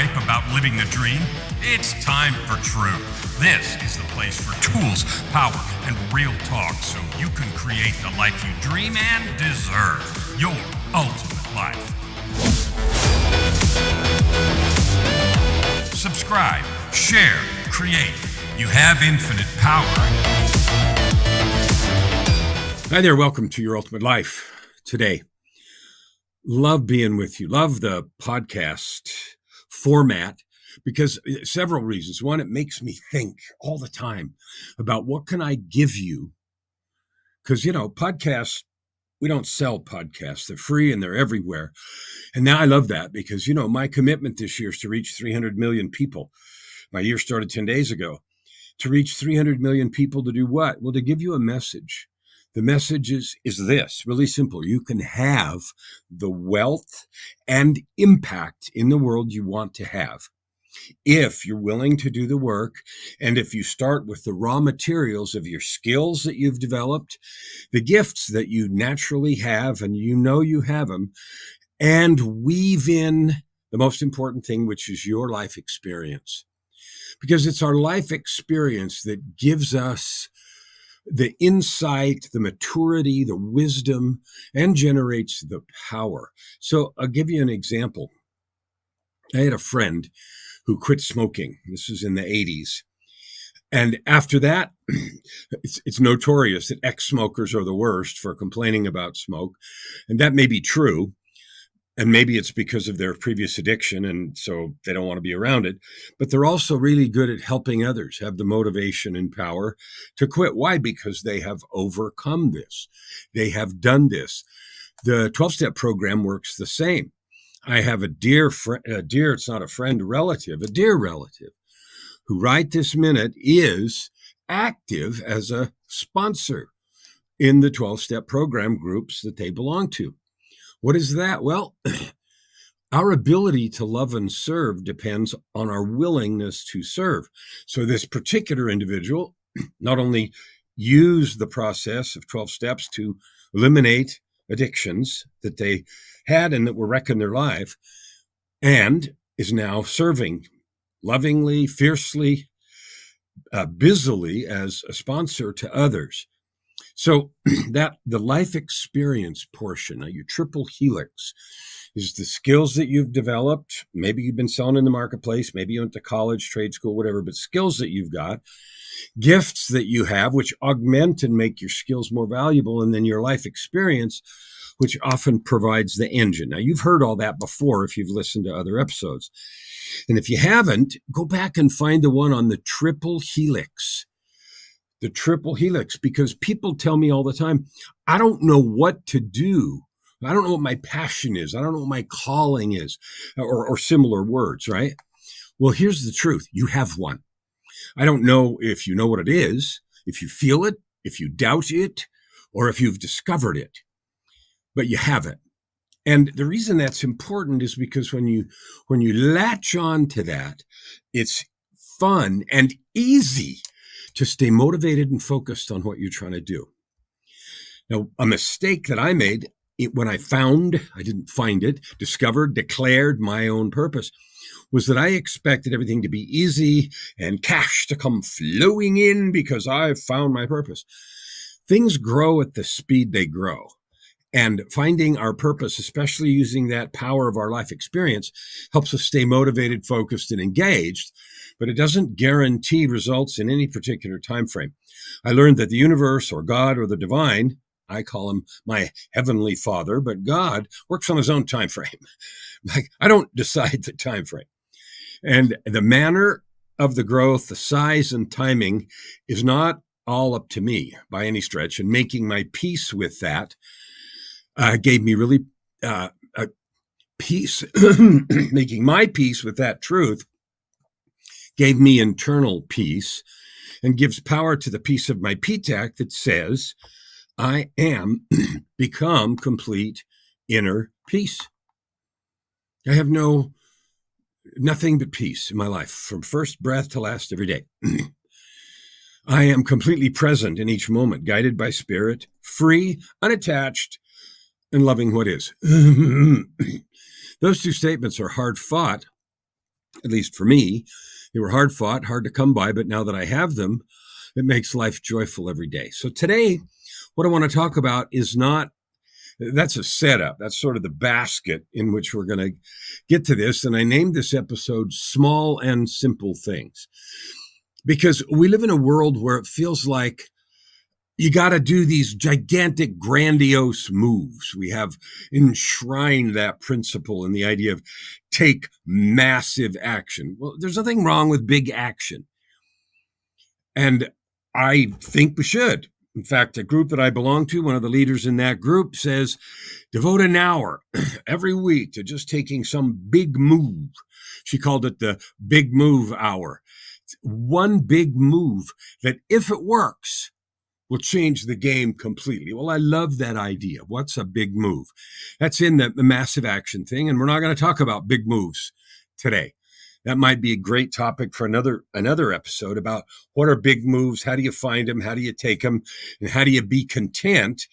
hype about living the dream? It's time for truth. This is the place for tools, power, and real talk so you can create the life you dream and deserve. Your ultimate life. Subscribe, share, create. You have infinite power. Hi there, welcome to Your Ultimate Life. Today, love being with you. Love the podcast format because several reasons. One, it makes me think all the time about what can I give you? Because, podcasts, we don't sell podcasts. They're free and they're everywhere. And now I love that because, my commitment this year is to reach 300 million people. My year started 10 days ago. To reach 300 million people to do what? Well, to give you a message. The message is this, really simple. You can have the wealth and impact in the world you want to have if you're willing to do the work, and if you start with the raw materials of your skills that you've developed, the gifts that you naturally have, and you have them, and weave in the most important thing, which is your life experience. Because it's our life experience that gives us the insight, the maturity, the wisdom, and generates the power. So I'll give you an example. I had a friend who quit smoking. This was in the 80s. And after that, it's notorious that ex-smokers are the worst for complaining about smoke. And that may be true. And maybe it's because of their previous addiction, and so they don't want to be around it. But they're also really good at helping others have the motivation and power to quit. Why? Because they have overcome this. They have done this. The 12-step program works the same. I have a dear friend, it's not a friend, a dear relative, who right this minute is active as a sponsor in the 12-step program groups that they belong to. What is that? Well, our ability to love and serve depends on our willingness to serve. So this particular individual not only used the process of 12 steps to eliminate addictions that they had and that were wrecking their life, and is now serving lovingly, fiercely, busily as a sponsor to others. So that the life experience portion, your triple helix, is the skills that you've developed. Maybe you've been selling in the marketplace, maybe you went to college, trade school, whatever, but skills that you've got, gifts that you have, which augment and make your skills more valuable, and then your life experience, which often provides the engine. Now, you've heard all that before if you've listened to other episodes. And if you haven't, go back and find the one on the triple helix. The triple helix, because people tell me all the time, I don't know what to do. I don't know what my passion is. I don't know what my calling is, or similar words, right? Well, here's the truth. You have one. I don't know if you know what it is, if you feel it, if you doubt it, or if you've discovered it, but you have it. And the reason that's important is because when you latch on to that, it's fun and easy to stay motivated and focused on what you're trying to do. Now, a mistake that I made when I didn't find it, discovered, declared my own purpose, was that I expected everything to be easy and cash to come flowing in because I've found my purpose. Things grow at the speed they grow. And finding our purpose, especially using that power of our life experience, helps us stay motivated, focused, and engaged, but it doesn't guarantee results in any particular time frame. I learned that the universe or God or the divine, I call him my heavenly father, but God works on his own time frame. Like, I don't decide the time frame. And the manner of the growth, the size and timing is not all up to me by any stretch. And making my peace with that gave me really peace. Making my peace with that truth gave me internal peace and gives power to the piece of my PTAC that says, I am become complete inner peace. I have nothing but peace in my life from first breath to last every day. I am completely present in each moment, guided by spirit, free, unattached, and loving what is. Those two statements are hard fought At least for me, they were hard fought, hard to come by, but now that I have them, it makes life joyful every day. So today, what I want to talk about is not, that's a setup. That's sort of the basket in which we're going to get to this. And I named this episode Small and Simple Things, because we live in a world where it feels like you got to do these gigantic, grandiose moves. We have enshrined that principle in the idea of take massive action. Well, there's nothing wrong with big action. And I think we should. In fact, a group that I belong to, one of the leaders in that group says, devote an hour every week to just taking some big move. She called it the big move hour. It's one big move that, if it works, will change the game completely. Well, I love that idea. What's a big move? That's in the massive action thing, and we're not going to talk about big moves today. That might be a great topic for another episode about what are big moves, how do you find them, how do you take them, and how do you be content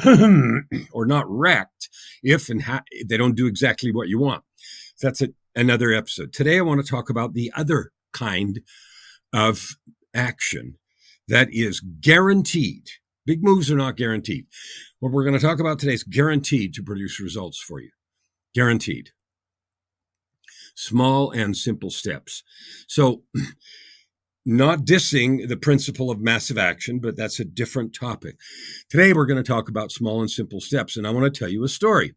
or not wrecked if they don't do exactly what you want. So that's another episode. Today, I want to talk about the other kind of action that is guaranteed. Big moves are not guaranteed. What we're going to talk about today is guaranteed to produce results for you. Guaranteed. Small and simple steps. So, not dissing the principle of massive action, but that's a different topic. Today, we're going to talk about small and simple steps, and I want to tell you a story.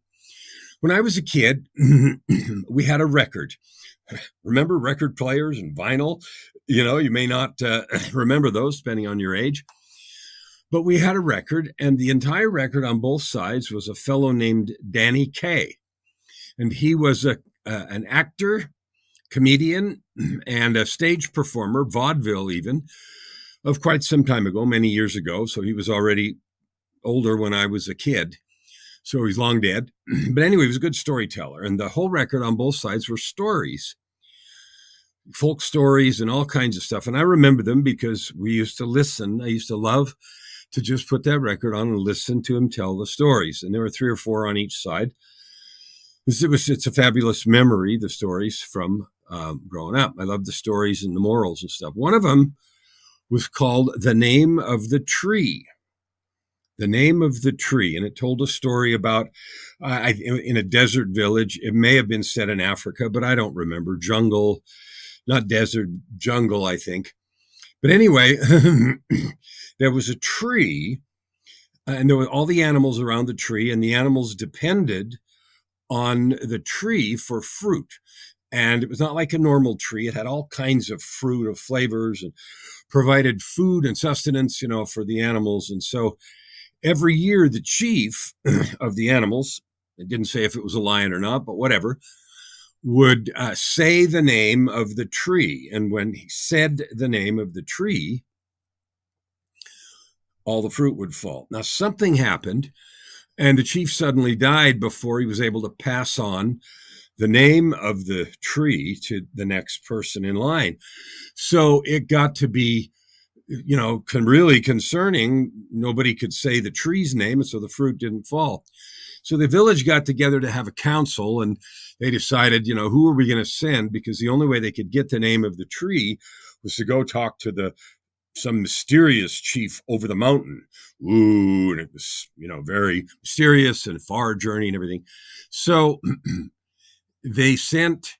When I was a kid, we had a record. Remember record players and vinyl? You know, you may not remember those depending on your age. But we had a record, and the entire record on both sides was a fellow named Danny Kaye. And he was an actor, comedian, and a stage performer, vaudeville even, of quite some time ago, many years ago. So he was already older when I was a kid. So he's long dead. But anyway, he was a good storyteller. And the whole record on both sides were stories. Folk stories and all kinds of stuff. And I remember them because we used to listen. I used to love to just put that record on and listen to him tell the stories. And there were 3 or 4 on each side. It's a fabulous memory, the stories from growing up. I love the stories and the morals and stuff. One of them was called The Name of the Tree. The Name of the Tree. And it told a story about, in a desert village. It may have been set in Africa, but I don't remember. Jungle. Not desert, jungle, I think. But anyway, there was a tree, and there were all the animals around the tree, and the animals depended on the tree for fruit. And it was not like a normal tree. It had all kinds of fruit of flavors and provided food and sustenance, for the animals. And so every year, the chief of the animals, it didn't say if it was a lion or not, but whatever, would say the name of the tree. And when he said the name of the tree, all the fruit would fall. Now, something happened, and the chief suddenly died before he was able to pass on the name of the tree to the next person in line. So it got to be, really concerning. Nobody could say the tree's name, and so the fruit didn't fall. So the village got together to have a council, and they decided, who are we going to send? Because the only way they could get the name of the tree was to go talk to some mysterious chief over the mountain. Ooh, and it was, very mysterious and far journey and everything. So they sent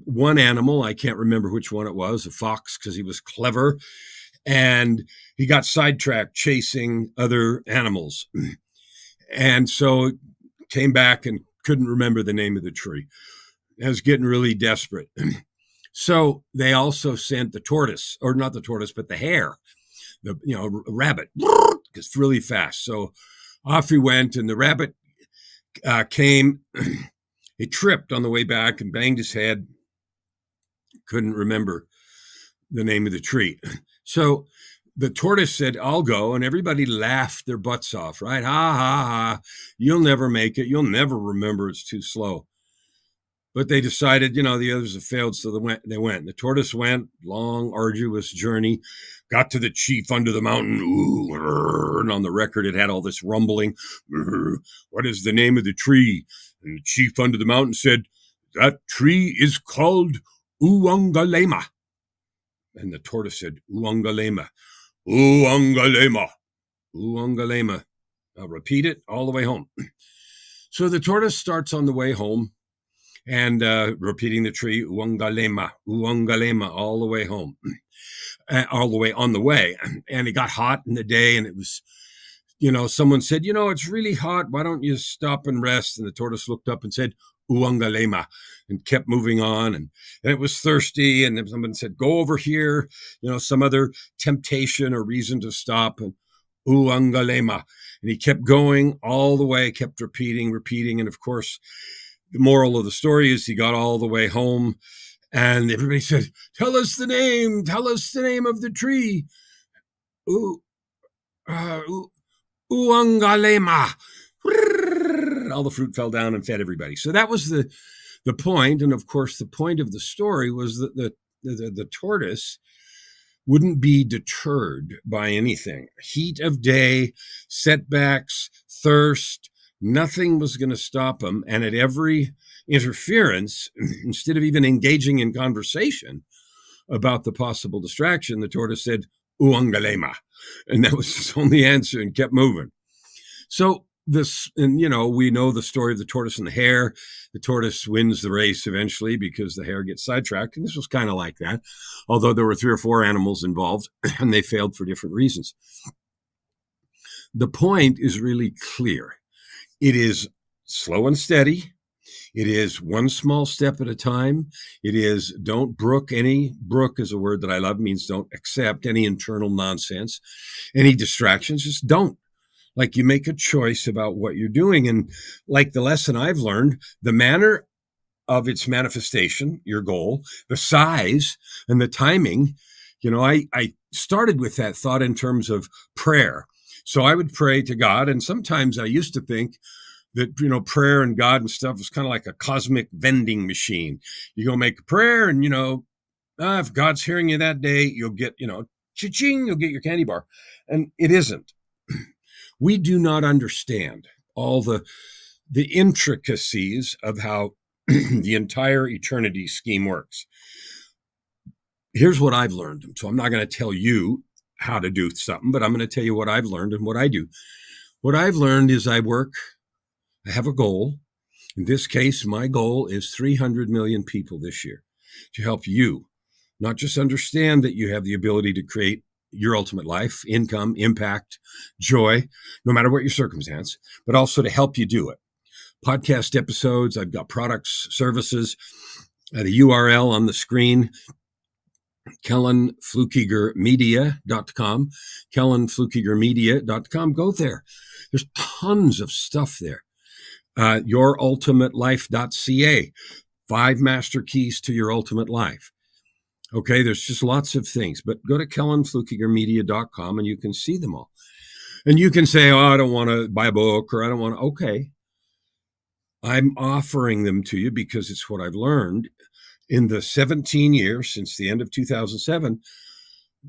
one animal. I can't remember which one it was, a fox, because he was clever. And he got sidetracked chasing other animals. And so came back and couldn't remember the name of the tree. I was getting really desperate. So they also sent the tortoise, or not the tortoise, but the hare, the rabbit, it's really fast. So off he went, and the rabbit came. He tripped on the way back and banged his head. Couldn't remember the name of the tree. So the tortoise said, I'll go. And everybody laughed their butts off, right? Ha, ha, ha. You'll never make it. You'll never remember. It's too slow. But they decided, the others have failed. So they went. The tortoise went, long, arduous journey, got to the chief under the mountain. Ooh, and on the record, it had all this rumbling. What is the name of the tree? And the chief under the mountain said, "That tree is called Uangalema." And the tortoise said, "Uangalema, Uangalema, Uangalema." I'll repeat it all the way home. So the tortoise starts on the way home and repeating the tree, Uangalema, Uangalema, all the way home, all the way on the way. And it got hot in the day, and it was, someone said, "It's really hot. Why don't you stop and rest?" And the tortoise looked up and said, Uangalema, and kept moving on. And it was thirsty. And someone said, "Go over here," some other temptation or reason to stop. And Uangalema. And he kept going all the way, kept repeating. And of course, the moral of the story is he got all the way home and everybody said, tell us the name of the tree. Uangalema. All the fruit fell down and fed everybody. So that was the point. And of course, the point of the story was that the tortoise wouldn't be deterred by anything. Heat of day, setbacks, thirst, nothing was going to stop him. And at every interference, instead of even engaging in conversation about the possible distraction, the tortoise said, Uangalema. And that was his only answer, and kept moving. So we know the story of the tortoise and the hare. The tortoise wins the race eventually because the hare gets sidetracked. And this was kind of like that, although there were 3 or 4 animals involved and they failed for different reasons. The point is really clear. It is slow and steady. It is one small step at a time. It is don't brook is a word that I love, means don't accept any internal nonsense, any distractions, just don't. Like, you make a choice about what you're doing. And like the lesson I've learned, the manner of its manifestation, your goal, the size and the timing, I started with that thought in terms of prayer. So I would pray to God. And sometimes I used to think that, prayer and God and stuff was kind of like a cosmic vending machine. You go make a prayer and, if God's hearing you that day, you'll get, cha-ching, you'll get your candy bar. And it isn't. We do not understand all the intricacies of how the entire eternity scheme works. Here's what I've learned. So I'm not going to tell you how to do something, but I'm going to tell you what I've learned and what I do. What I've learned is I have a goal. In this case, my goal is 300 million people this year, to help you not just understand that you have the ability to create your ultimate life, income, impact, joy, no matter what your circumstance, but also to help you do it. Podcast episodes, I've got products, services, the URL on the screen, KellenFlukigerMedia.com, KellenFlukigerMedia.com. Go there. There's tons of stuff there. YourUltimateLife.ca, 5 master keys to your ultimate life. Okay, there's just lots of things, but go to KellenFlukigerMedia.com and you can see them all. And you can say, I don't want to buy a book, or I don't want to. Okay. I'm offering them to you because it's what I've learned in the 17 years since the end of 2007.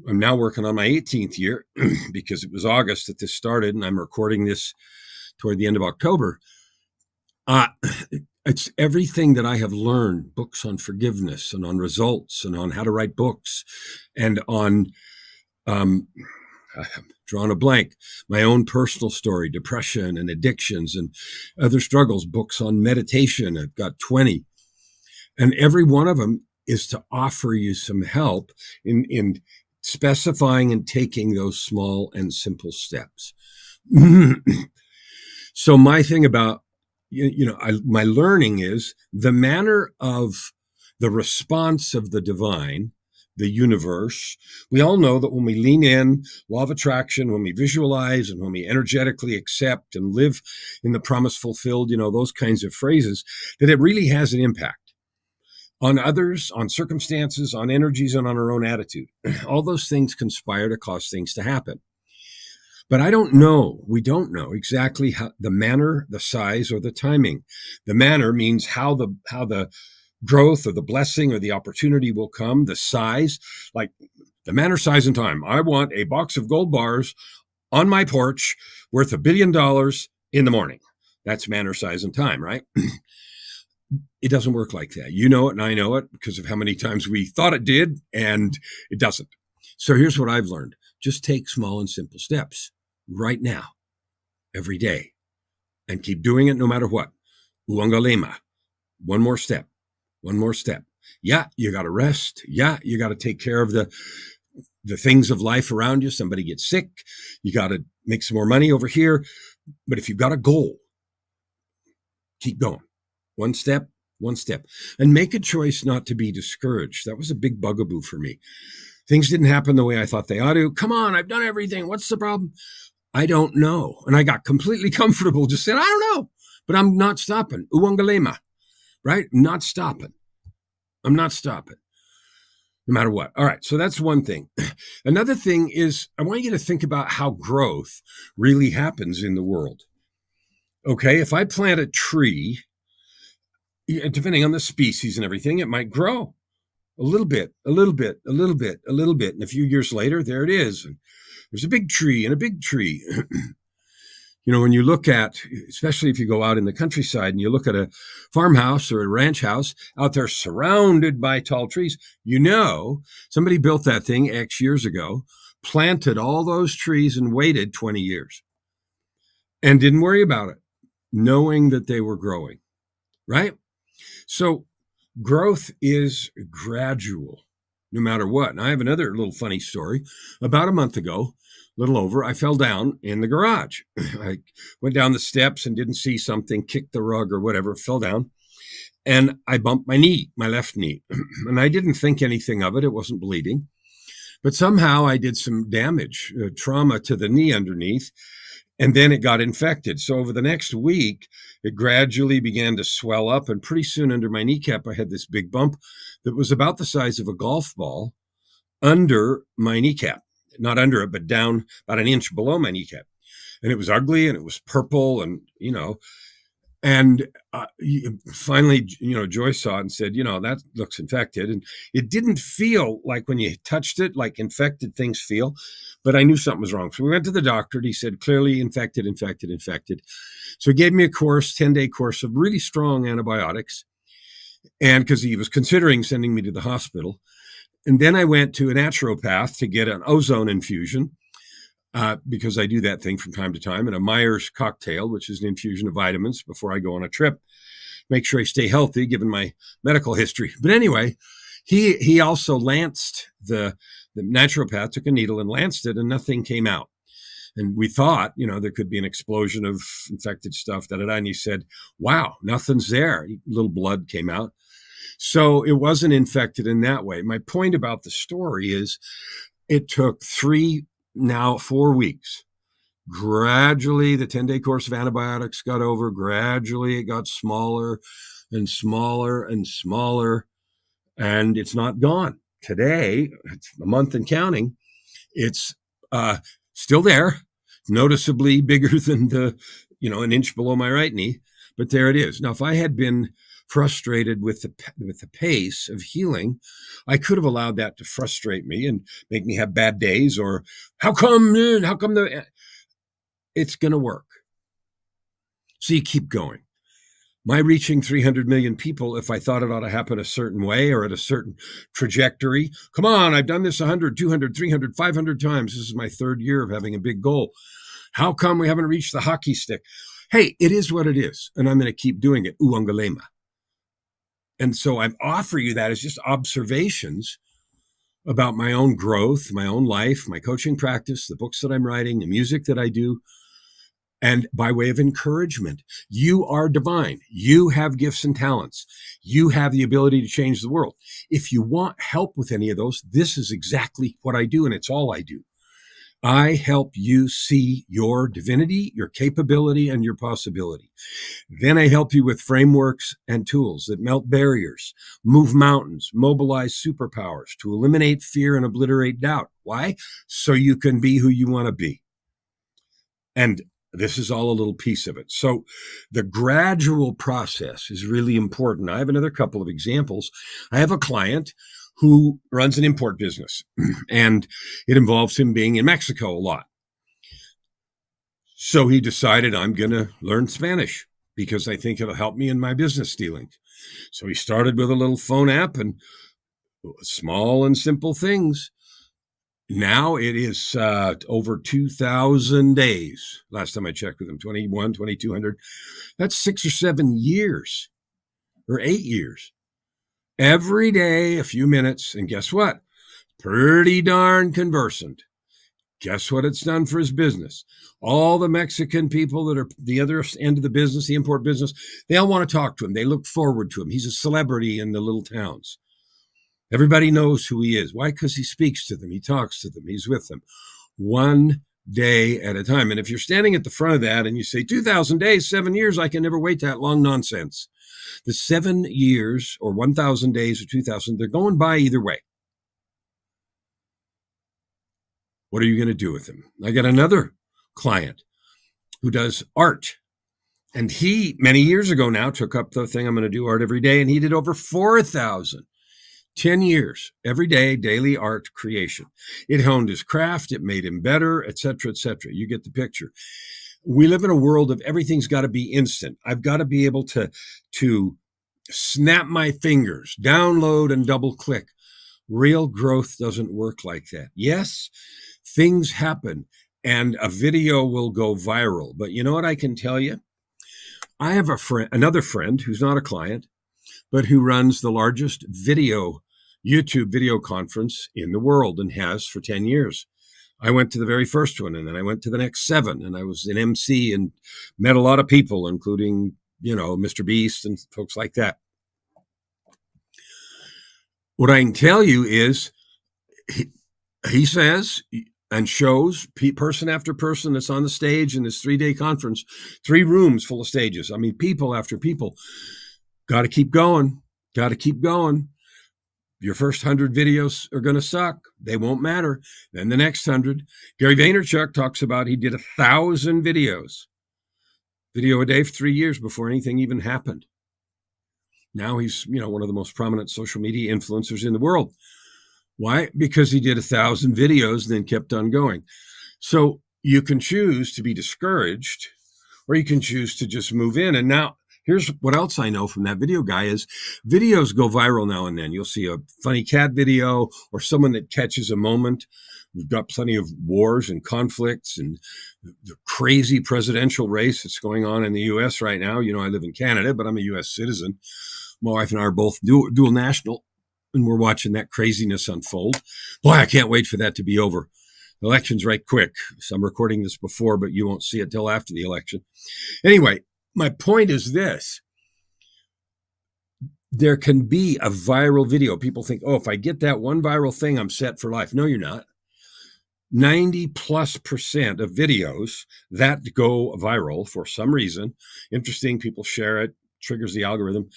I'm now working on my 18th year because it was August that this started, and I'm recording this toward the end of October. It's everything that I have learned, books on forgiveness and on results and on how to write books and on, I've drawn a blank, my own personal story, depression and addictions and other struggles, books on meditation. I've got 20. And every one of them is to offer you some help in specifying and taking those small and simple steps. So my thing about, my learning is the manner of the response of the divine, the universe. We all know that when we lean in, law of attraction, when we visualize and when we energetically accept and live in the promise fulfilled, those kinds of phrases, that it really has an impact on others, on circumstances, on energies, and on our own attitude. All those things conspire to cause things to happen. But we don't know exactly how the manner, the size, or the timing. The manner means how the growth or the blessing or the opportunity will come. The size, like the manner, size, and time. I want a box of gold bars on my porch worth $1 billion in the morning. That's manner, size, and time, right? It doesn't work like that. You know it and I know it because of how many times we thought it did, and it doesn't. So here's what I've learned. Just take small and simple steps right now, every day, and keep doing it no matter what. Uangalema. One more step. One more step. Yeah, you got to rest. Yeah, you got to take care of the things of life around you. Somebody gets sick. You got to make some more money over here. But if you've got a goal, keep going. One step, one step. And make a choice not to be discouraged. That was a big bugaboo for me. Things didn't happen the way I thought they ought to. Come on, I've done everything. What's the problem? I don't know. And I got completely comfortable just saying, I don't know. But I'm not stopping. Uangalema, right? Not stopping. I'm not stopping. No matter what. All right. So that's one thing. Another thing is I want you to think about how growth really happens in the world. Okay. If I plant a tree, depending on the species and everything, it might grow a little bit, a little bit, a little bit, a little bit. And a few years later, there it is. And there's a big tree and a big tree. You know, when you look at, especially if you go out in the countryside and you look at a farmhouse or a ranch house out there surrounded by tall trees, you know, somebody built that thing X years ago, planted all those trees and waited 20 years and didn't worry about it, knowing that they were growing, right? So growth is gradual, no matter what. And I have another little funny story. About a month ago, little over, I fell down in the garage. I went down the steps and didn't see something, kicked the rug or whatever, fell down. And I bumped my knee, my left knee. And I didn't think anything of it. It wasn't bleeding. But somehow I did some damage, trauma to the knee underneath. And then it got infected. So over the next week, it gradually began to swell up. And pretty soon under my kneecap, I had this big bump that was about the size of a golf ball under my kneecap. Not under it, but down about an inch below my kneecap. And it was ugly and it was purple and, you know, and finally, you know, Joyce saw it and said, you know, that looks infected. And it didn't feel like when you touched it, like infected things feel, but I knew something was wrong. So we went to the doctor and he said, clearly infected. So he gave me a course, 10-day course of really strong antibiotics. And because he was considering sending me to the hospital. And then I went to a naturopath to get an ozone infusion because I do that thing from time to time, and a Myers cocktail, which is an infusion of vitamins before I go on a trip. Make sure I stay healthy given my medical history. But anyway, he also lanced the naturopath, took a needle and lanced it, and nothing came out. And we thought, you know, there could be an explosion of infected stuff. And he said, wow, nothing's there. A little blood came out. So it wasn't infected in that way. My point about the story is it took 4 weeks. Gradually, the 10-day course of antibiotics got over. Gradually, it got smaller and smaller and smaller. And it's not gone. Today, it's a month and counting. It's still there, noticeably bigger than an inch below my right knee. But there it is. Now, if I had been frustrated with the pace of healing, I could have allowed that to frustrate me and make me have bad days, or how come it's going to work. So you keep going. My reaching 300 million people, if I thought it ought to happen a certain way or at a certain trajectory, come on, I've done this 100, 200, 300, 500 times. This is my third year of having a big goal. How come we haven't reached the hockey stick? Hey, it is what it is, and I'm going to keep doing it. Uangalema. And so I offer you that as just observations about my own growth, my own life, my coaching practice, the books that I'm writing, the music that I do, and by way of encouragement. You are divine. You have gifts and talents. You have the ability to change the world. If you want help with any of those, this is exactly what I do, and it's all I do. I help you see your divinity, your capability, and your possibility. Then I help you with frameworks and tools that melt barriers, move mountains, mobilize superpowers to eliminate fear and obliterate doubt. Why? So you can be who you want to be. And this is all a little piece of it. So the gradual process is really important. I have another couple of examples. I have a client who runs an import business, and it involves him being in Mexico a lot. So he decided, I'm going to learn Spanish because I think it'll help me in my business dealings. So he started with a little phone app and small and simple things. Now it is over 2,000 days. Last time I checked with him, 2,200. That's 6 or 7 years or 8 years. Every day, a few minutes. And guess what? Pretty darn conversant. Guess what it's done for his business? All the Mexican people that are the other end of the business, the import business, they all want to talk to him. They look forward to him. He's a celebrity in the little towns. Everybody knows who he is. Why? Because he speaks to them. He talks to them. He's with them. One day at a time. And if you're standing at the front of that and you say, 2,000 days, 7 years, I can never wait that long, nonsense. The 7 years or 1,000 days or 2,000, they're going by either way. What are you going to do with them? I got another client who does art. And he, many years ago now, took up the thing, I'm going to do art every day. And he did over 4,000. 10 years, every day, daily art creation. It honed his craft. It made him better, et cetera, et cetera. You get the picture. We live in a world of everything's got to be instant. I've got to be able to snap my fingers, download and double click. Real growth doesn't work like that. Yes, things happen and a video will go viral. But you know what I can tell you? I have another friend who's not a client, but who runs the largest YouTube video conference in the world and has for 10 years. I went to the very first one, and then I went to the next 7, and I was an MC and met a lot of people, including, Mr. Beast and folks like that. What I can tell you is he says and shows person after person that's on the stage in this 3-day conference, 3 rooms full of stages. I mean, people after people. Got to keep going. Got to keep going. Your first 100 videos are going to suck. They won't matter. Then the next 100. Gary Vaynerchuk talks about he did 1,000 videos. Video a day for 3 years before anything even happened. Now he's, one of the most prominent social media influencers in the world. Why? Because he did 1,000 videos and then kept on going. So you can choose to be discouraged, or you can choose to just move in. And now, here's what else I know from that video guy is videos go viral now and then. You'll see a funny cat video or someone that catches a moment. We've got plenty of wars and conflicts and the crazy presidential race that's going on in the U.S. right now. I live in Canada, but I'm a U.S. citizen. My wife and I are both dual national, and we're watching that craziness unfold. Boy, I can't wait for that to be over. The election's right quick. So I'm recording this before, but you won't see it till after the election. Anyway, my point is this. There can be a viral video. People think, if I get that one viral thing, I'm set for life. No, you're not. 90+% of videos that go viral for some reason, interesting, people share it, triggers the algorithm.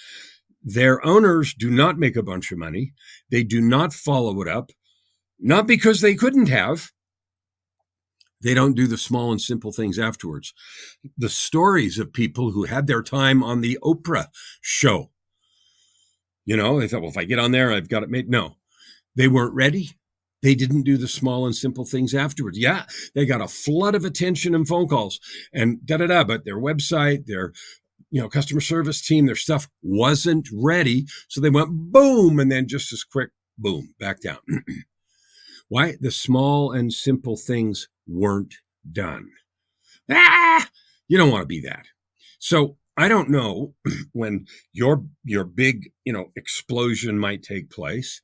Their owners do not make a bunch of money. They do not follow it up, not because they couldn't have. They don't do the small and simple things afterwards. The stories of people who had their time on the Oprah show, they thought, if I get on there, I've got it made. No, they weren't ready. They didn't do the small and simple things afterwards. Yeah, they got a flood of attention and phone calls and but their website, their customer service team, their stuff wasn't ready. So they went boom, and then just as quick, boom, back down. Why? The small and simple things weren't done. You don't want to be that. So I don't know when your big, explosion might take place.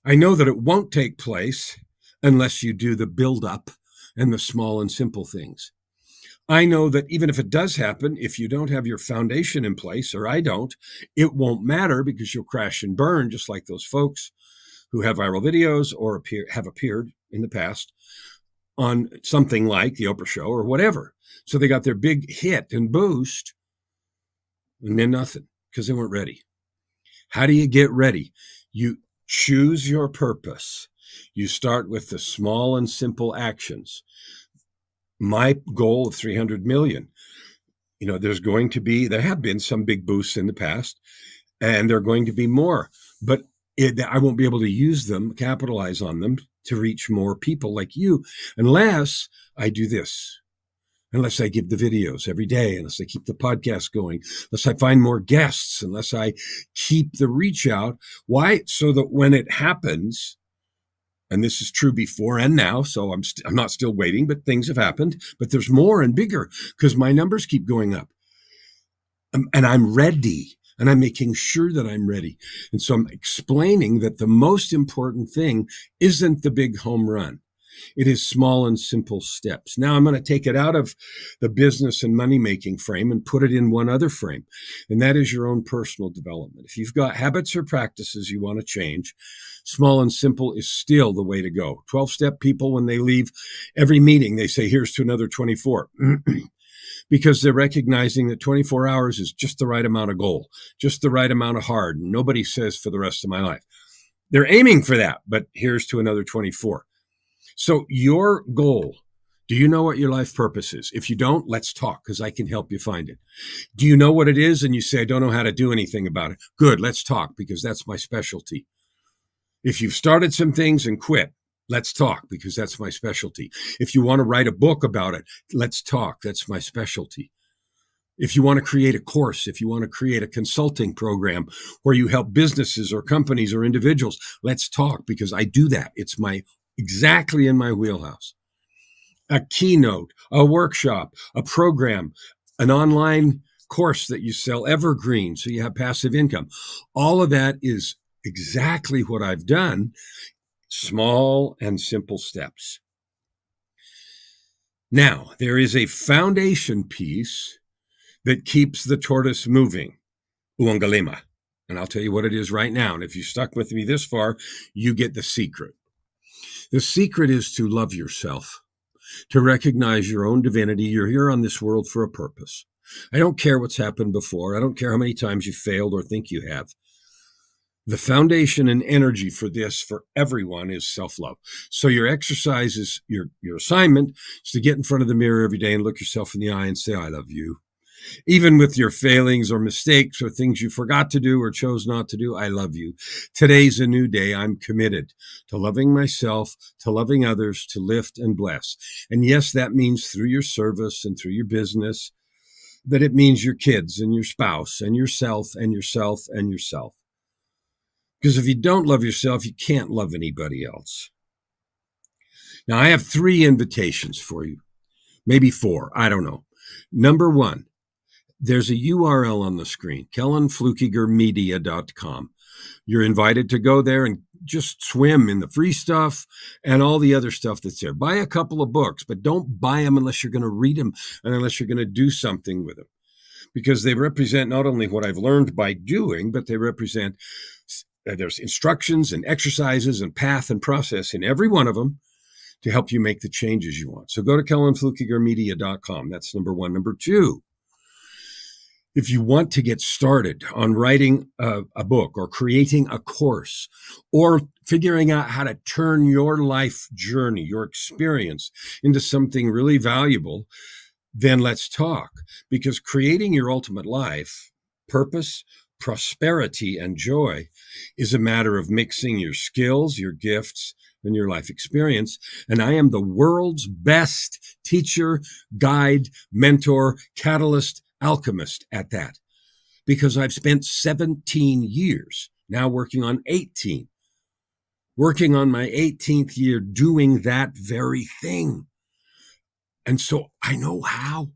I know that it won't take place unless you do the build up and the small and simple things. I know that even if it does happen, if you don't have your foundation in place, or I don't, it won't matter because you'll crash and burn just like those folks who have viral videos or have appeared in the past on something like the Oprah show or whatever. So they got their big hit and boost and then nothing because they weren't ready. How do you get ready? You choose your purpose. You start with the small and simple actions. My goal of 300 million, there have been some big boosts in the past, and there are going to be more, but I won't be able to use them, capitalize on them to reach more people like you, unless I do this. unless I give the videos every day, unless I keep the podcast going, unless I find more guests, unless I keep the reach out. Why? So that when it happens, and this is true before and now, so I'm not still waiting, but things have happened, but there's more and bigger because my numbers keep going up. And I'm ready, and I'm making sure that I'm ready. And so I'm explaining that the most important thing isn't the big home run. It is small and simple steps. Now I'm going to take it out of the business and money-making frame and put it in one other frame, and that is your own personal development. If you've got habits or practices you want to change, small and simple is still the way to go. 12-step people, when they leave every meeting, they say, here's to another 24. Because they're recognizing that 24 hours is just the right amount of goal, just the right amount of hard. Nobody says for the rest of my life. They're aiming for that, but here's to another 24. So your goal, do you know what your life purpose is? If you don't, let's talk, because I can help you find it. Do you know what it is? And you say, I don't know how to do anything about it. Good, let's talk, because that's my specialty. If you've started some things and quit, let's talk, because that's my specialty. If you want to write a book about it, let's talk. That's my specialty. If you want to create a course, if you want to create a consulting program where you help businesses or companies or individuals, let's talk, because I do that. It's exactly in my wheelhouse. A keynote, a workshop, a program, an online course that you sell evergreen so you have passive income. All of that is exactly what I've done. Small and simple steps. Now, there is a foundation piece that keeps the tortoise moving, Uangalima. And I'll tell you what it is right now. And if you stuck with me this far, you get the secret. The secret is to love yourself, to recognize your own divinity. You're here on this world for a purpose. I don't care what's happened before. I don't care how many times you failed or think you have. The foundation and energy for this, for everyone, is self-love. So your exercise is, your assignment is to get in front of the mirror every day and look yourself in the eye and say, I love you. Even with your failings or mistakes or things you forgot to do or chose not to do, I love you. Today's a new day. I'm committed to loving myself, to loving others, to lift and bless. And yes, that means through your service and through your business, but it means your kids and your spouse and yourself and yourself and yourself. Because if you don't love yourself, you can't love anybody else. Now, I have 3 invitations for you, maybe 4, I don't know. Number 1, there's a URL on the screen, kellenflukigermedia.com. You're invited to go there and just swim in the free stuff and all the other stuff that's there. Buy a couple of books, but don't buy them unless you're going to read them and unless you're going to do something with them. Because they represent not only what I've learned by doing, but they represent, there's instructions and exercises and path and process in every one of them to help you make the changes you want. So go to kellenflukigermedia.com. That's number 1. Number 2, if you want to get started on writing a book or creating a course or figuring out how to turn your life journey, your experience into something really valuable, then let's talk. Because creating your ultimate life, purpose, prosperity, and joy is a matter of mixing your skills, your gifts, and your life experience. And I am the world's best teacher, guide, mentor, catalyst, alchemist at that, because I've spent 17 years now working on 18, working on my 18th year doing that very thing. And so I know how,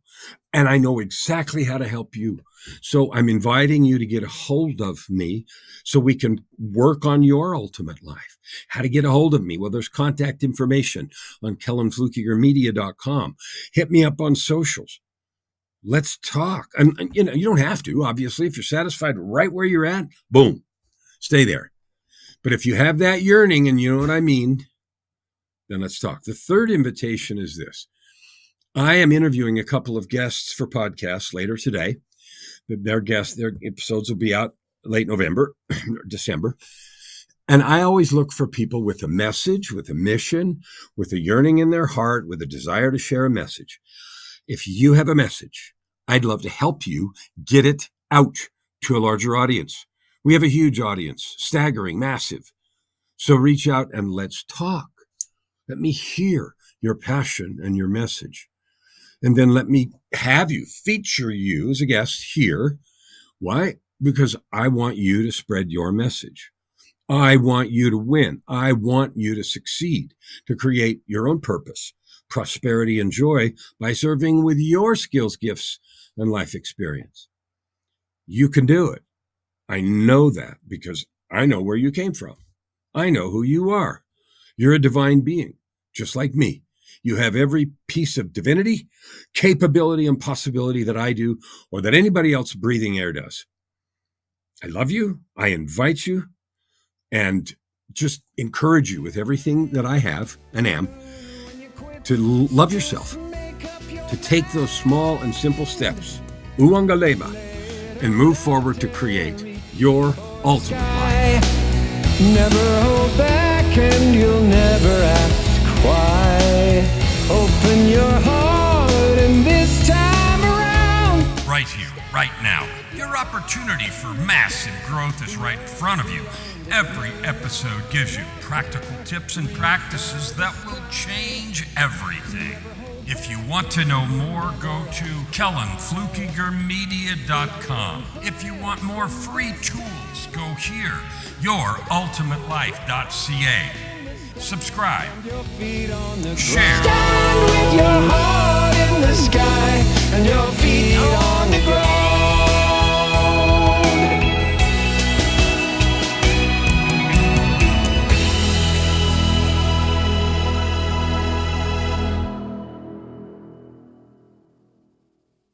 and I know exactly how to help you. So I'm inviting you to get a hold of me so we can work on your ultimate life. How to get a hold of me? Well, there's contact information on kellenflukigermedia.com. Hit me up on socials. Let's talk. And you don't have to, obviously. If you're satisfied right where you're at, boom, stay there. But if you have that yearning, and you know what I mean, then let's talk. The third invitation is this. I am interviewing a couple of guests for podcasts later today. Their episodes will be out late November, December. And I always look for people with a message, with a mission, with a yearning in their heart, with a desire to share a message. If you have a message, I'd love to help you get it out to a larger audience. We have a huge audience, staggering, massive. So reach out and let's talk. Let me hear your passion and your message. And then let me have you, feature you as a guest here. Why? Because I want you to spread your message. I want you to win. I want you to succeed, to create your own purpose, prosperity, and joy by serving with your skills, gifts, and life experience. You can do it. I know that because I know where you came from. I know who you are. You're a divine being, just like me. You have every piece of divinity, capability, and possibility that I do or that anybody else breathing air does. I love you. I invite you and just encourage you with everything that I have and am to love yourself, to take those small and simple steps, uangaleba, and move forward to create your ultimate life. Never hold back and you'll never ask why. Open your heart and this time around. Right here, right now. Your opportunity for massive growth is right in front of you. Every episode gives you practical tips and practices that will change everything. If you want to know more, go to KellenFlukigerMedia.com. If you want more free tools, go here, YourUltimateLife.ca. Subscribe, share. Stand with your heart in the sky and your feet on the ground.